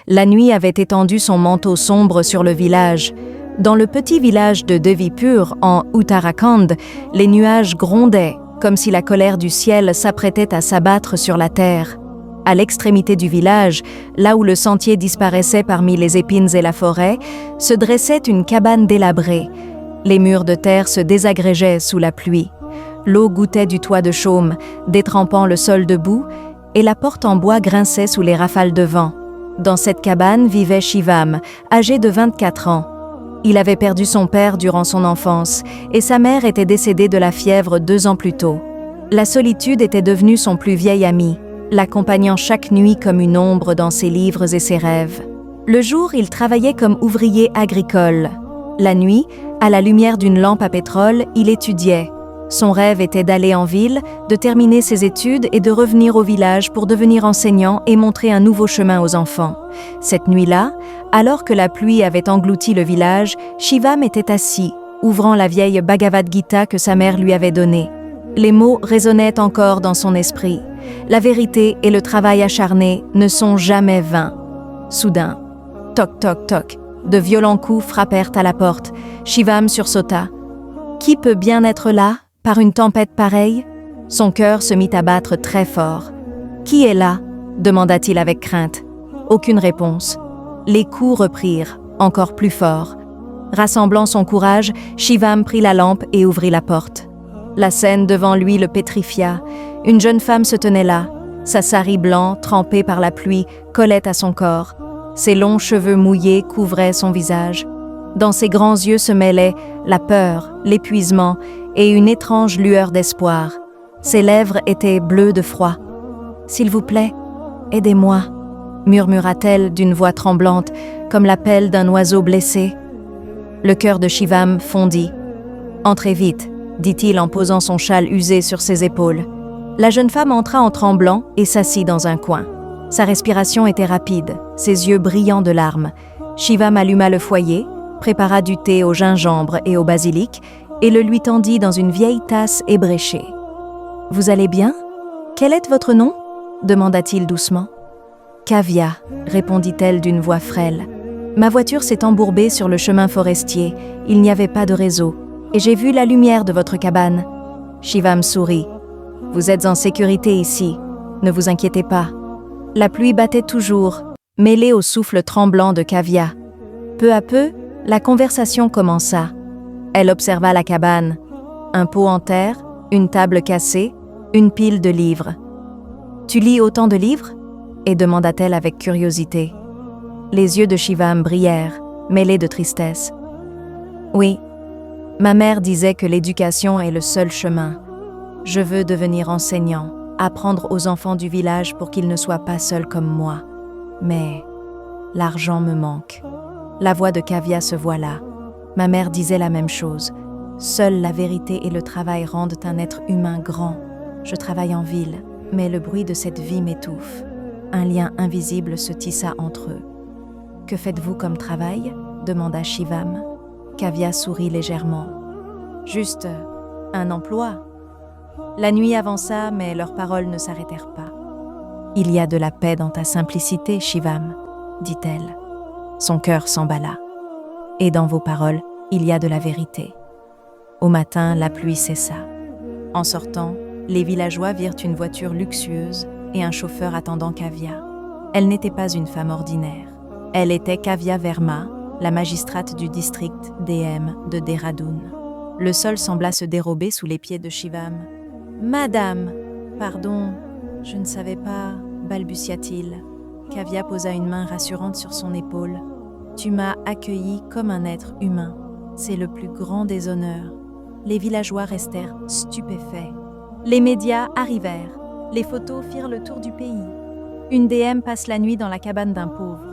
La nuit avait étendu son manteau sombre sur le village. Dans le petit village de Devipur, en Uttarakhand, les nuages grondaient, comme si la colère du ciel s'apprêtait à s'abattre sur la terre. À l'extrémité du village, là où le sentier disparaissait parmi les épines et la forêt, se dressait une cabane délabrée. Les murs de terre se désagrégeaient sous la pluie. L'eau gouttait du toit de chaume, détrempant le sol de boue, et la porte en bois grinçait sous les rafales de vent. Dans cette cabane vivait Shivam, âgé de 24 ans. Il avait perdu son père durant son enfance, et sa mère était décédée de la fièvre 2 ans plus tôt. La solitude était devenue son plus vieil ami, l'accompagnant chaque nuit comme une ombre dans ses livres et ses rêves. Le jour, il travaillait comme ouvrier agricole. La nuit, à la lumière d'une lampe à pétrole, il étudiait. Son rêve était d'aller en ville, de terminer ses études et de revenir au village pour devenir enseignant et montrer un nouveau chemin aux enfants. Cette nuit-là, alors que la pluie avait englouti le village, Shivam était assis, ouvrant la vieille Bhagavad Gita que sa mère lui avait donnée. Les mots résonnaient encore dans son esprit. La vérité et le travail acharné ne sont jamais vains. Soudain, toc toc toc, de violents coups frappèrent à la porte. Shivam sursauta. Qui peut bien être là, par une tempête pareille? Son cœur se mit à battre très fort. Qui est là? Demanda-t-il avec crainte. Aucune réponse. Les coups reprirent, encore plus fort. Rassemblant son courage, Shivam prit la lampe et ouvrit la porte. La scène devant lui le pétrifia. Une jeune femme se tenait là. Sa sari blanc, trempé par la pluie, collait à son corps. Ses longs cheveux mouillés couvraient son visage. Dans ses grands yeux se mêlaient la peur, l'épuisement et une étrange lueur d'espoir. Ses lèvres étaient bleues de froid. « S'il vous plaît, aidez-moi » murmura-t-elle d'une voix tremblante, comme l'appel d'un oiseau blessé. Le cœur de Shivam fondit. « Entrez vite » dit-il en posant son châle usé sur ses épaules. La jeune femme entra en tremblant et s'assit dans un coin. Sa respiration était rapide, ses yeux brillants de larmes. Shivam alluma le foyer, prépara du thé au gingembre et au basilic et le lui tendit dans une vieille tasse ébréchée. « Vous allez bien? Quel est votre nom » demanda-t-il doucement. « Kavya » répondit-elle d'une voix frêle. « Ma voiture s'est embourbée sur le chemin forestier, il n'y avait pas de réseau, et j'ai vu la lumière de votre cabane. » Shivam sourit. « Vous êtes en sécurité ici, ne vous inquiétez pas. » La pluie battait toujours, mêlée au souffle tremblant de Kavya. Peu à peu, la conversation commença. Elle observa la cabane. Un pot en terre, une table cassée, une pile de livres. « Tu lis autant de livres » et demanda-t-elle avec curiosité. Les yeux de Shivam brillèrent, mêlés de tristesse. « Oui, ma mère disait que l'éducation est le seul chemin. Je veux devenir enseignant, apprendre aux enfants du village pour qu'ils ne soient pas seuls comme moi. Mais l'argent me manque. » La voix de Kavya se voila. Ma mère disait la même chose. Seule la vérité et le travail rendent un être humain grand. Je travaille en ville, mais le bruit de cette vie m'étouffe. Un lien invisible se tissa entre eux. « Que faites-vous comme travail » demanda Shivam. Kavya sourit légèrement. « Juste un emploi. » La nuit avança, mais leurs paroles ne s'arrêtèrent pas. « Il y a de la paix dans ta simplicité, Shivam, » dit-elle. Son cœur s'emballa. « Et dans vos paroles, il y a de la vérité. » Au matin, la pluie cessa. En sortant, les villageois virent une voiture luxueuse et un chauffeur attendant Kavya. Elle n'était pas une femme ordinaire. Elle était Kavya Verma, la magistrate du district DM de Dehradun. Le sol sembla se dérober sous les pieds de Shivam. « Madame, pardon, je ne savais pas, » balbutia-t-il. Kavya posa une main rassurante sur son épaule. « Tu m'as accueilli comme un être humain. C'est le plus grand des honneurs. » Les villageois restèrent stupéfaits. Les médias arrivèrent. Les photos firent le tour du pays. Une DM passe la nuit dans la cabane d'un pauvre.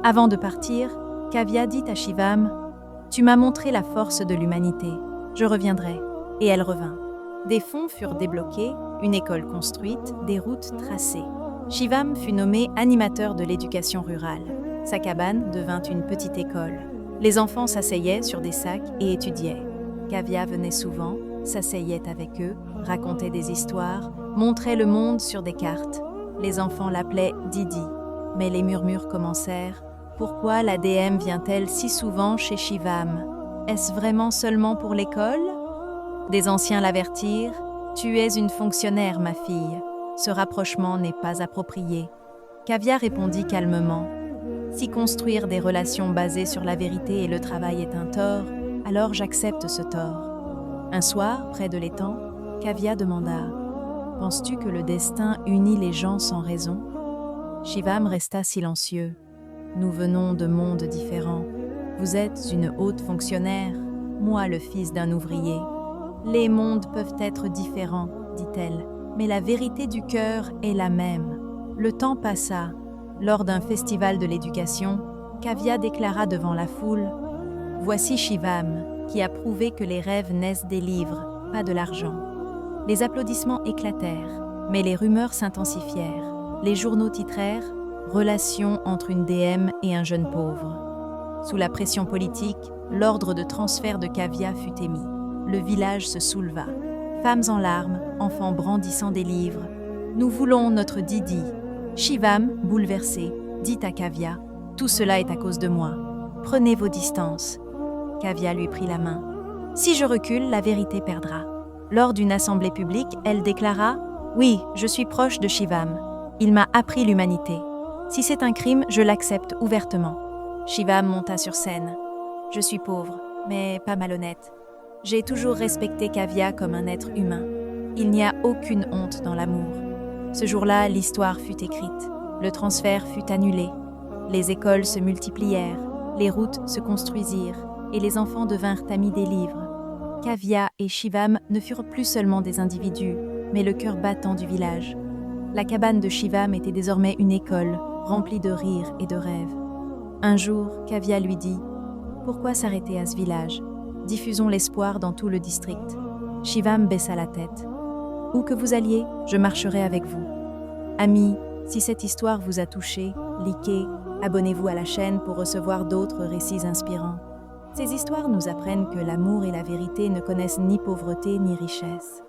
Avant de partir, Kavya dit à Shivam « Tu m'as montré la force de l'humanité. Je reviendrai. » Et elle revint. Des fonds furent débloqués, une école construite, des routes tracées. Shivam fut nommé animateur de l'éducation rurale. Sa cabane devint une petite école. Les enfants s'asseyaient sur des sacs et étudiaient. Kavya venait souvent, s'asseyait avec eux, racontait des histoires, montrait le monde sur des cartes. Les enfants l'appelaient Didi. Mais les murmures commencèrent. Pourquoi la DM vient-elle si souvent chez Shivam? Est-ce vraiment seulement pour l'école? Des anciens l'avertirent. Tu es une fonctionnaire, ma fille. Ce rapprochement n'est pas approprié. Kavya répondit calmement. Si construire des relations basées sur la vérité et le travail est un tort, alors j'accepte ce tort. Un soir, près de l'étang, Kavya demanda « Penses-tu que le destin unit les gens sans raison ?» Shivam resta silencieux. « Nous venons de mondes différents. Vous êtes une haute fonctionnaire, moi le fils d'un ouvrier. Les mondes peuvent être différents, dit-elle, mais la vérité du cœur est la même. » Le temps passa. Lors d'un festival de l'éducation, Kavya déclara devant la foule « Voici Shivam, qui a prouvé que les rêves naissent des livres, pas de l'argent. » Les applaudissements éclatèrent, mais les rumeurs s'intensifièrent. Les journaux titrèrent « Relation entre une DM et un jeune pauvre ». Sous la pression politique, l'ordre de transfert de Kavya fut émis. Le village se souleva. Femmes en larmes, enfants brandissant des livres. « Nous voulons notre Didi ». Shivam, bouleversé, dit à Kavya « Tout cela est à cause de moi. Prenez vos distances. » Kavya lui prit la main. « Si je recule, la vérité perdra. » Lors d'une assemblée publique, elle déclara « Oui, je suis proche de Shivam. Il m'a appris l'humanité. Si c'est un crime, je l'accepte ouvertement. » Shivam monta sur scène. « Je suis pauvre, mais pas malhonnête. J'ai toujours respecté Kavya comme un être humain. Il n'y a aucune honte dans l'amour. » Ce jour-là, l'histoire fut écrite. Le transfert fut annulé. Les écoles se multiplièrent, les routes se construisirent et les enfants devinrent amis des livres. Kavya et Shivam ne furent plus seulement des individus, mais le cœur battant du village. La cabane de Shivam était désormais une école, remplie de rires et de rêves. Un jour, Kavya lui dit « Pourquoi s'arrêter à ce village? Diffusons l'espoir dans tout le district. » Shivam baissa la tête. « Où que vous alliez, je marcherai avec vous. » Amis, si cette histoire vous a touché, likez, abonnez-vous à la chaîne pour recevoir d'autres récits inspirants. Ces histoires nous apprennent que l'amour et la vérité ne connaissent ni pauvreté ni richesse.